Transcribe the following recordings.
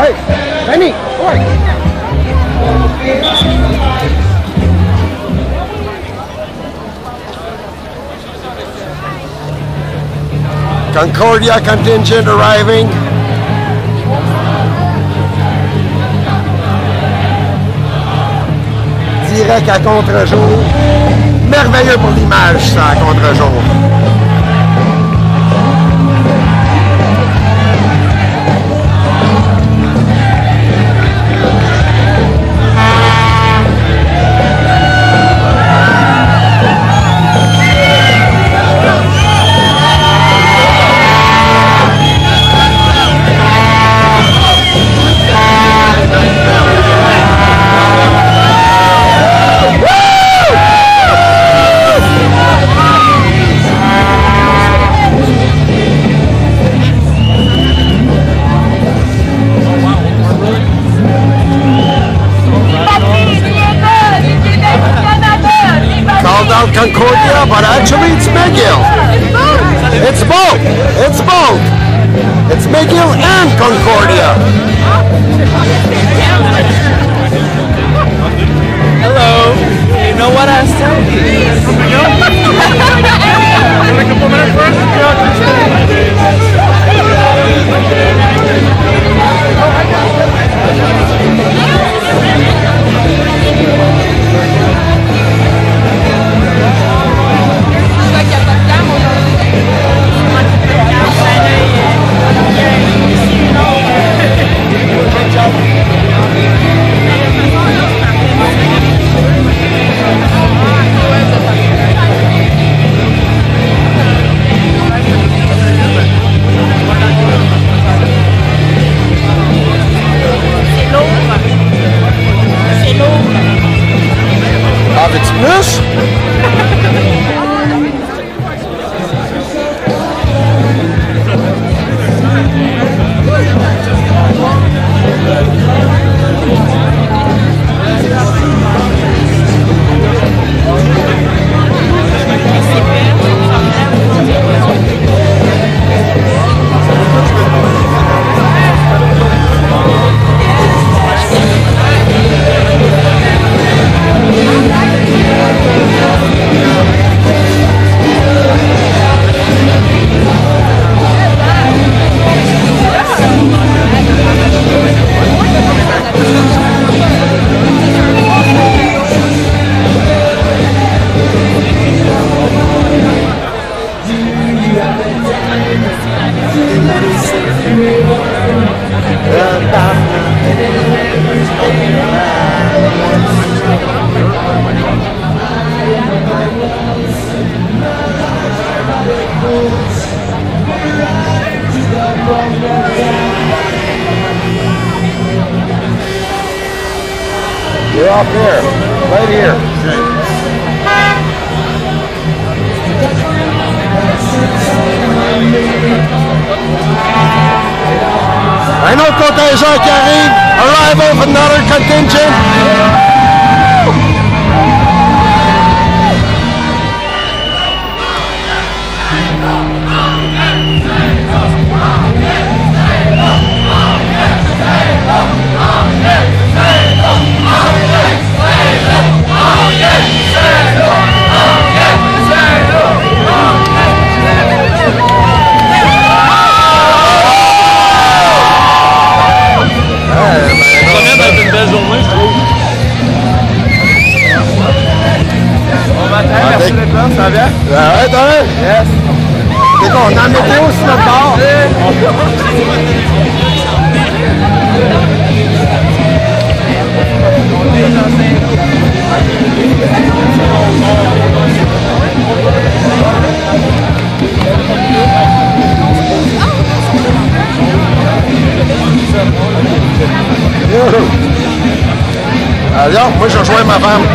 Hey, Lenny, oi! Concordia contingent arriving. Direct à contre-jour. Merveilleux pour l'image, ça, à contre-jour. Concordia, but actually it's McGill. It's both. It's both. It's McGill and Concordia. Hello. You know what I said? Avec plus? You're up here, right here. Un autre contingent qui arrive. Arrival of another contingent. Ça va bien? Ouais, t'as vu? Yes. C'est qu'on a météo sur notre bord. Alors, moi je rejoins ma femme.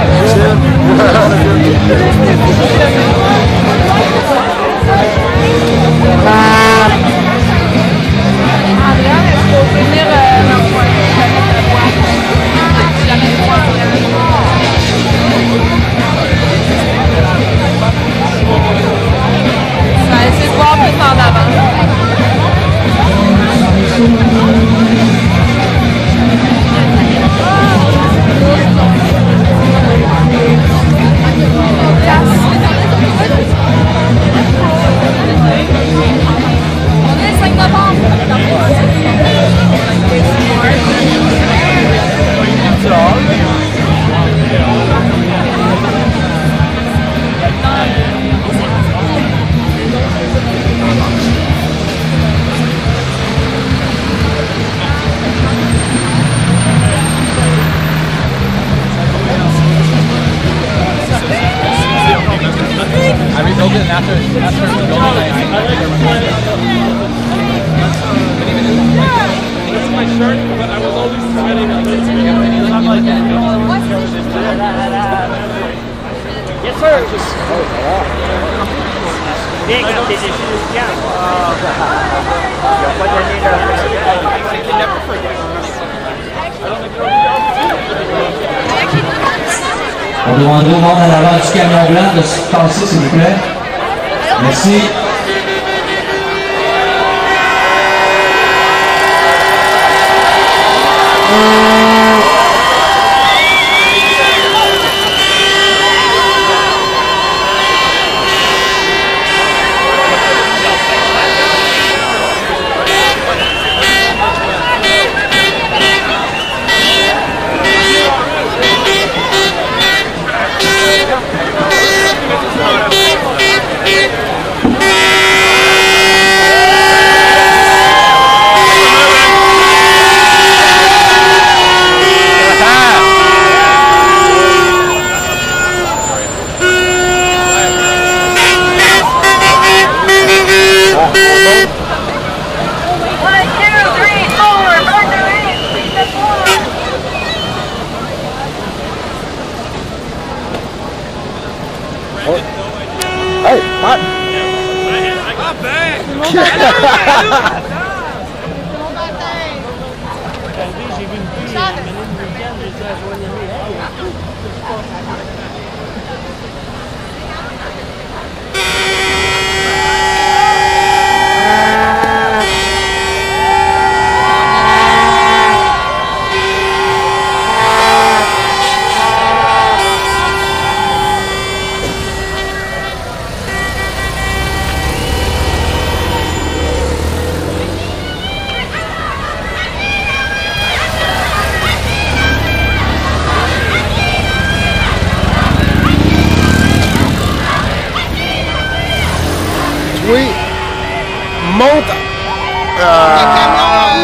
plus en avant. after the building, I this is my shirt, but I was always sweating on this. I'm like, yes, sir. Bien, quand t'es déçu de ce qu'il y a. Il n'y a pas d'année là. I can never forget. On demande au monde à l'avant du camion blanc de se passer, s'il vous plaît. Merci. Hey, Pat! Not bad! Oui. Monte.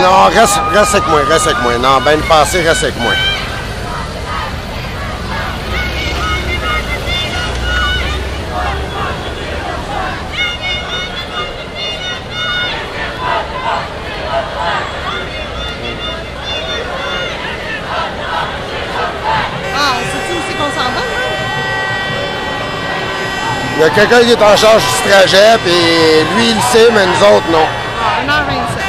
Non, reste avec moi, reste avec moi. Non, ben passé, reste avec moi. Ah, c'est-tu aussi qu'on s'en va, là? Il y a quelqu'un qui est en charge du trajet, puis lui, il le sait, mais nous autres, non. Ah, 1h27.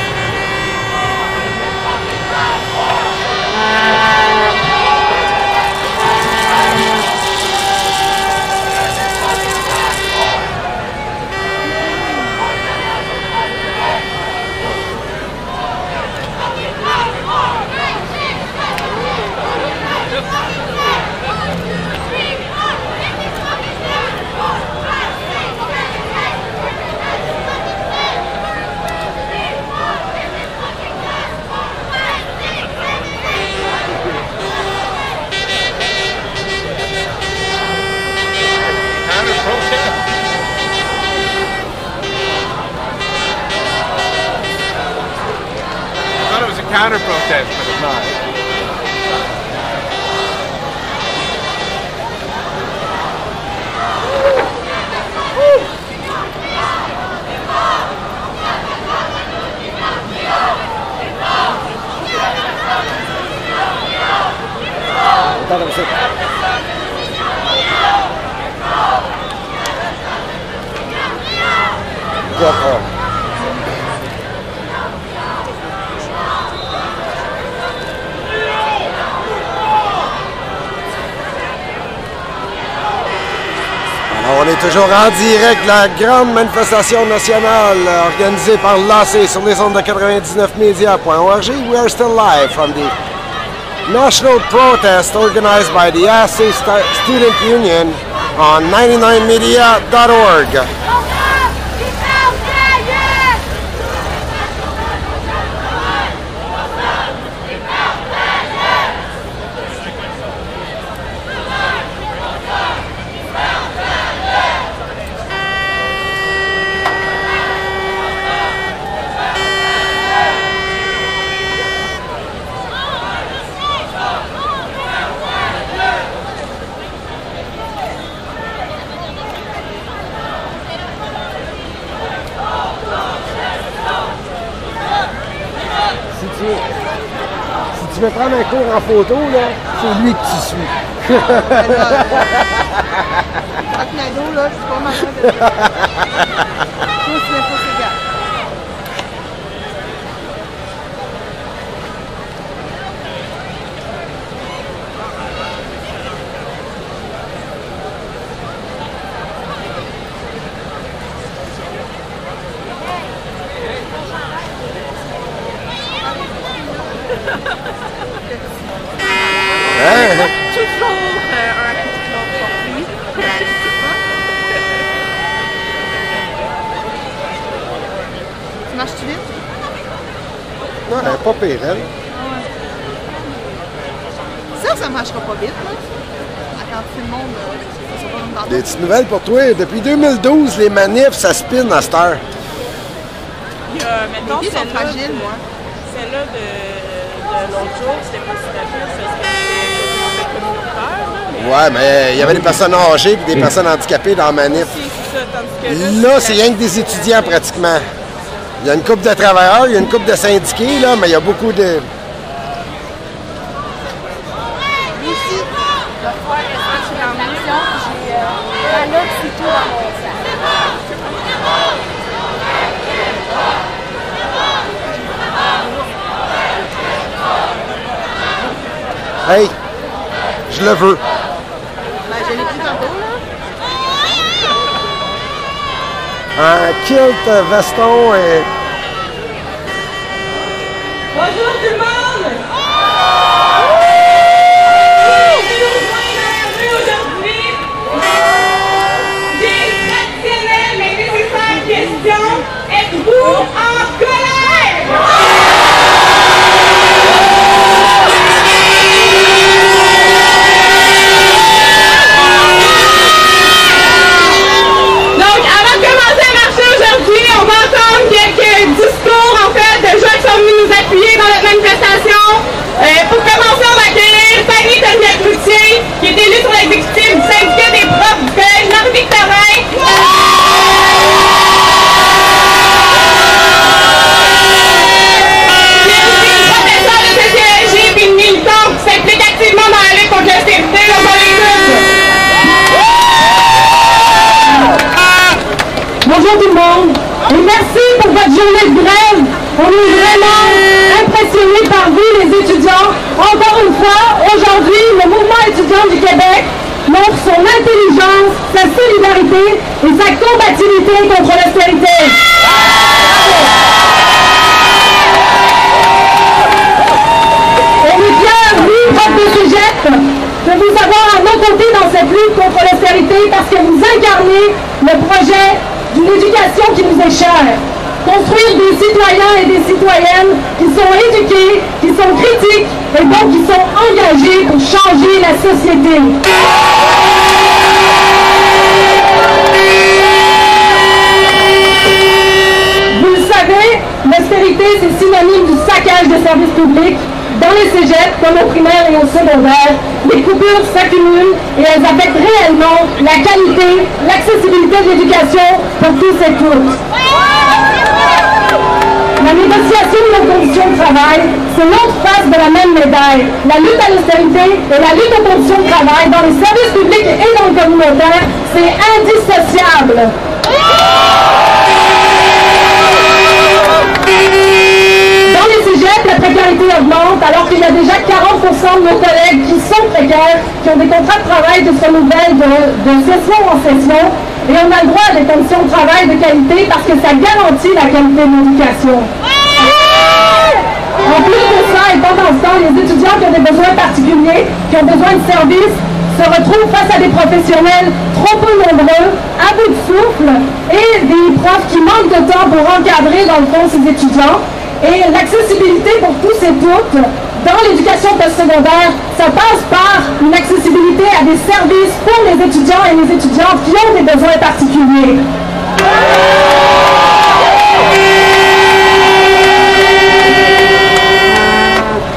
Counter protest, but it's not. On est toujours en direct de la grande manifestation nationale organisée par l'AC sur les ondes de 99media.org. We are still live from the national protest organized by the AC Student Union on 99media.org. suis. Si tu veux prendre un cours en photo, là, c'est lui que tu suis. Tornado, là, c'est pas mal de... Tous les faux égal. Toujours un petit nom pour lui. Tu marches-tu vite? Non, elle est pas pire, elle. Ça marchera pas vite, là. La quantité de monde, ça sera pas comme tantôt. Des petites nouvelles pour toi. Depuis 2012, les manifs, ça spin à cette heure. Il y a, mettons, Les filles sont fragiles, moi. Celle-là de l'autre jour, c'était pas si rapide, ça serait communautaire. Ouais, mais il y avait des personnes âgées et des personnes handicapées dans la manif. C'est ça, tandis que Là, c'est rien que des étudiants pratiquement. Il y a une couple de travailleurs, il y a une couple de syndiqués, là, mais il y a beaucoup de... Hey, je le veux. Ben, je l'ai pris tantôt, là. Un kilt, veston et... Bonjour tout le monde! Qui nous rejoint dans la rue aujourd'hui? J'ai une traditionnelle mais nécessaire question. Êtes-vous en colère? Donc, avant de commencer à marcher aujourd'hui, on va entendre quelques discours, en fait, de gens qui sont venus nous appuyer dans notre manifestation. Pour commencer, on va accueillir Fanny Tania-Cloutier, qui est élue sur l'exécutif du syndicat des profs de Nord-Victorin. Qui est aussi une professeure de sociologie et une militante qui s'implique activement dans la lutte contre l'austérité. Donc, on l'écoute. Bonjour tout le monde et merci pour votre journée de grève. On est vraiment impressionnés par vous les étudiants. Encore une fois, aujourd'hui, le mouvement étudiant du Québec montre son intelligence, sa solidarité et sa combativité contre l'austérité. On est fiers, nous, profs de cégep, de vous avoir à nos côtés dans cette lutte contre l'austérité parce que vous incarnez le projet d'une éducation qui nous est chère. Construire des citoyens et des citoyennes qui sont éduqués, qui sont critiques et donc qui sont engagés pour changer la société. Vous le savez, l'austérité c'est synonyme du saccage de services publics. Dans les cégeps, comme au primaire et au secondaire, les coupures s'accumulent et elles affectent réellement la qualité, l'accessibilité de l'éducation pour tous et toutes. La négociation de nos conditions de travail, c'est l'autre face de la même médaille. La lutte à l'austérité et la lutte aux conditions de travail dans les services publics et dans le communautaire, c'est indissociable. Dans les cégeps, la précarité augmente alors qu'il y a déjà 40% de nos collègues qui sont précaires, qui ont des contrats de travail qui se renouvellent de session en session. Et on a le droit à des conditions de travail de qualité parce que ça garantit la qualité de l'éducation. En plus de ça, et pendant ce temps, les étudiants qui ont des besoins particuliers, qui ont besoin de services, se retrouvent face à des professionnels trop peu nombreux, à bout de souffle, et des profs qui manquent de temps pour encadrer, dans le fond, ces étudiants. Et l'accessibilité pour tous et toutes, dans l'éducation postsecondaire, ça passe par une accessibilité à des services pour les étudiants et les étudiantes qui ont des besoins particuliers.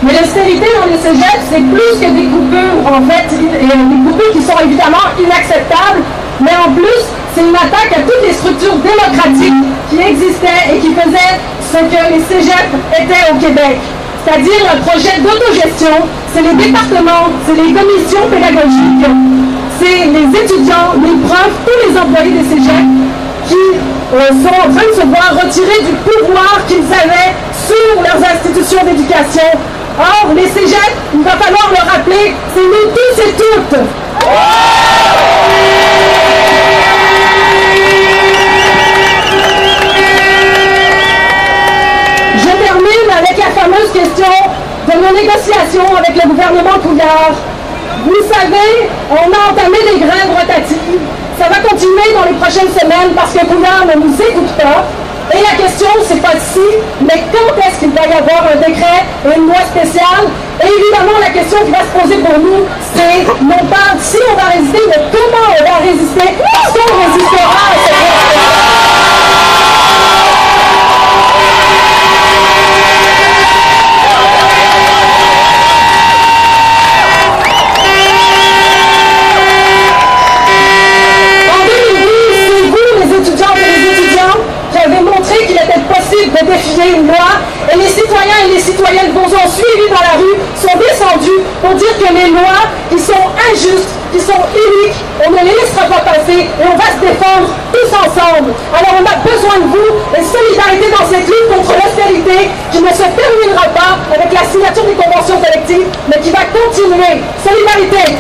Mais l'austérité dans les cégeps, c'est plus que des coupures, en fait, des coupures qui sont évidemment inacceptables, mais en plus, c'est une attaque à toutes les structures démocratiques qui existaient et qui faisaient ce que les cégeps étaient au Québec. c'est-à-dire le projet d'autogestion, c'est les départements, c'est les commissions pédagogiques, c'est les étudiants, les profs, tous les employés des cégeps qui sont en train de se voir retirer du pouvoir qu'ils avaient sur leurs institutions d'éducation. Or, les cégeps, il va falloir le rappeler, c'est nous tous et toutes. Je termine avec la fameuse question de nos négociations avec le gouvernement Couillard. Vous savez, on a entamé des grèves rotatives. Ça va continuer dans les prochaines semaines parce que Couillard ne nous écoute pas. Et la question, c'est pas si, mais quand est-ce qu'il va y avoir un décret et une loi spéciale? Et évidemment, la question qui va se poser pour nous, c'est non pas si on va résister, mais comment on va résister, parce qu'on résistera à cette de défier une loi, et les citoyens et les citoyennes qui nous ont suivis dans la rue sont descendus pour dire que les lois qui sont injustes, qui sont iniques, on ne les laissera pas passer et on va se défendre tous ensemble. Alors on a besoin de vous et solidarité dans cette lutte contre l'austérité qui ne se terminera pas avec la signature des conventions collectives, mais qui va continuer. Solidarité!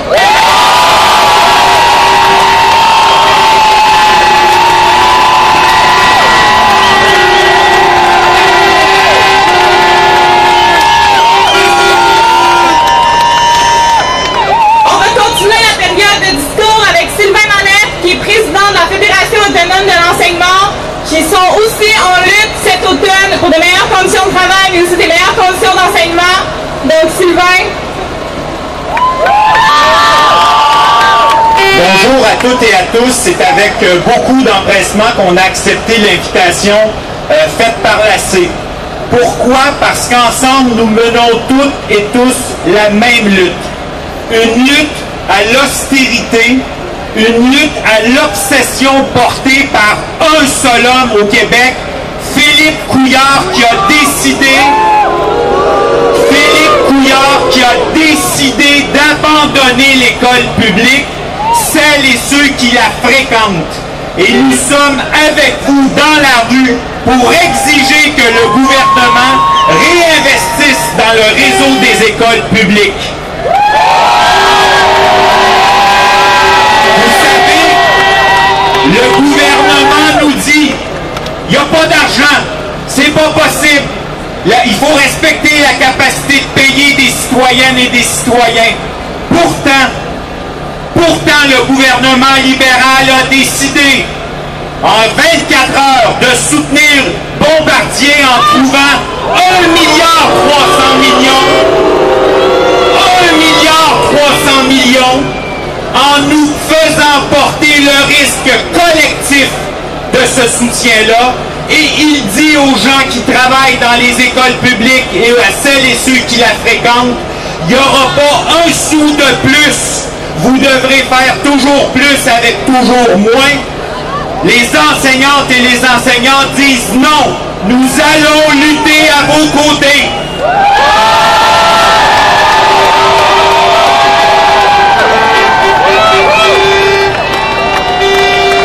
Qui sont aussi en lutte cet automne pour de meilleures conditions de travail, mais aussi des meilleures conditions d'enseignement. Donc, Sylvain. Bonjour à toutes et à tous. C'est avec beaucoup d'empressement qu'on a accepté l'invitation faite par l'AC. Pourquoi? Parce qu'ensemble, nous menons toutes et tous la même lutte. Une lutte à l'austérité, une lutte à l'obsession portée par un seul homme au Québec, Philippe Couillard, qui a décidé d'abandonner l'école publique, celles et ceux qui la fréquentent. Et nous sommes avec vous dans la rue pour exiger que le gouvernement réinvestisse dans le réseau des écoles publiques. Le gouvernement nous dit, il n'y a pas d'argent, c'est pas possible. Là, il faut respecter la capacité de payer des citoyennes et des citoyens. Pourtant, le gouvernement libéral a décidé, en 24 heures, de soutenir Bombardier en trouvant 1,3 milliard en nous faisant porter le risque collectif de ce soutien-là. Et il dit aux gens qui travaillent dans les écoles publiques et à celles et ceux qui la fréquentent, il n'y aura pas un sou de plus. Vous devrez faire toujours plus avec toujours moins. Les enseignantes et les enseignants disent non, nous allons lutter à vos côtés.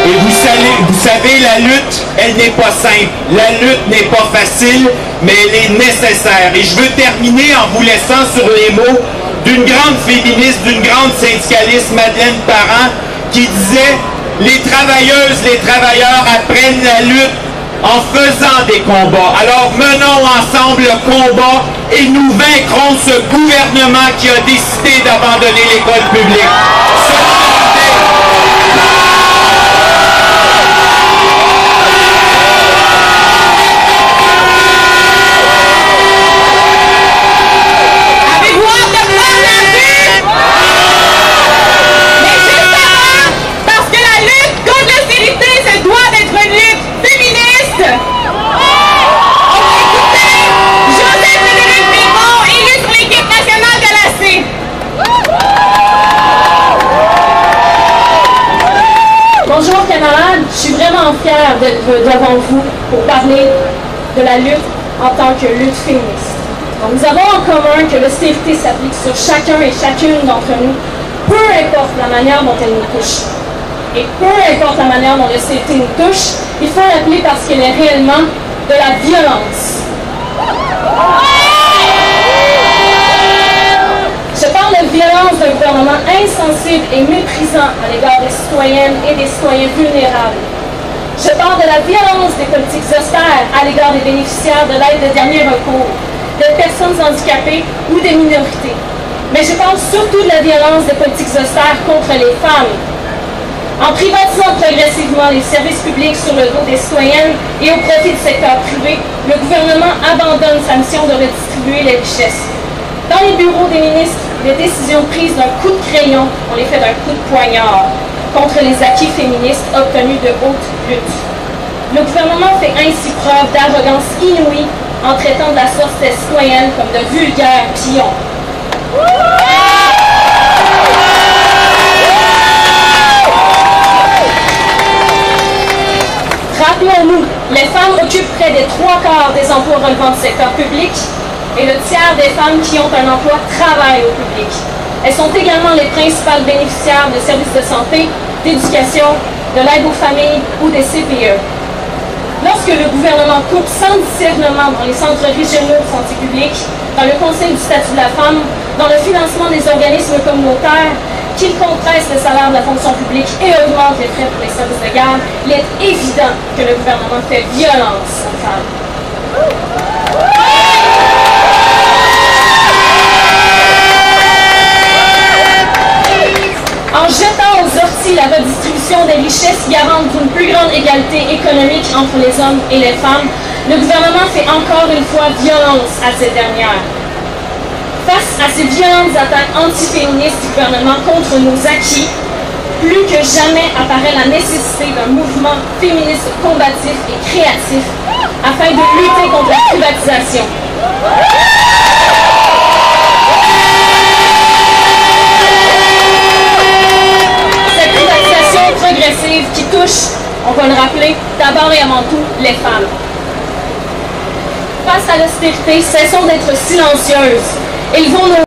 Et vous savez, la lutte, elle n'est pas simple. La lutte n'est pas facile, mais elle est nécessaire. Et je veux terminer en vous laissant sur les mots d'une grande féministe, d'une grande syndicaliste, Madeleine Parent, qui disait « Les travailleuses, les travailleurs apprennent la lutte en faisant des combats. Alors menons ensemble le combat et nous vaincrons ce gouvernement qui a décidé d'abandonner l'école publique. » Bonjour camarades, je suis vraiment fière d'être devant vous pour parler de la lutte en tant que lutte féministe. Donc, nous avons en commun que l'austérité s'applique sur chacun et chacune d'entre nous, peu importe la manière dont elle nous touche. Et peu importe la manière dont l'austérité nous touche, il faut l'appeler parce qu'elle est réellement de la violence. Je parle de violence d'un gouvernement insensible et méprisant à l'égard des citoyennes et des citoyens vulnérables. Je parle de la violence des politiques austères à l'égard des bénéficiaires de l'aide de dernier recours, des personnes handicapées ou des minorités. Mais je parle surtout de la violence des politiques austères contre les femmes. En privatisant progressivement les services publics sur le dos des citoyennes et au profit du secteur privé, le gouvernement abandonne sa mission de redistribuer les richesses. Dans les bureaux des ministres, les décisions prises d'un coup de crayon ont l'effet d'un coup de poignard contre les acquis féministes obtenus de haute lutte. Le gouvernement fait ainsi preuve d'arrogance inouïe en traitant de la sorte des citoyennes comme de vulgaires pions. Rappelons-nous, les femmes occupent près des 3/4 des emplois relevant du secteur public et le tiers des femmes qui ont un emploi travaillent au public. Elles sont également les principales bénéficiaires de services de santé, d'éducation, de l'aide aux familles ou des CPE. Lorsque le gouvernement coupe sans discernement dans les centres régionaux de santé publique, dans le Conseil du statut de la femme, dans le financement des organismes communautaires, qu'il compresse le salaire de la fonction publique et augmente les frais pour les services de garde, il est évident que le gouvernement fait violence aux femmes. En jetant aux orties la redistribution des richesses garante d'une plus grande égalité économique entre les hommes et les femmes, le gouvernement fait encore une fois violence à ces dernières. Face à ces violentes attaques antiféministes du gouvernement contre nos acquis, plus que jamais apparaît la nécessité d'un mouvement féministe combatif et créatif afin de lutter contre la privatisation. Cette privatisation progressive qui touche, on va le rappeler, d'abord et avant tout, les femmes. Face à l'austérité, cessons d'être silencieuses. Élevons nos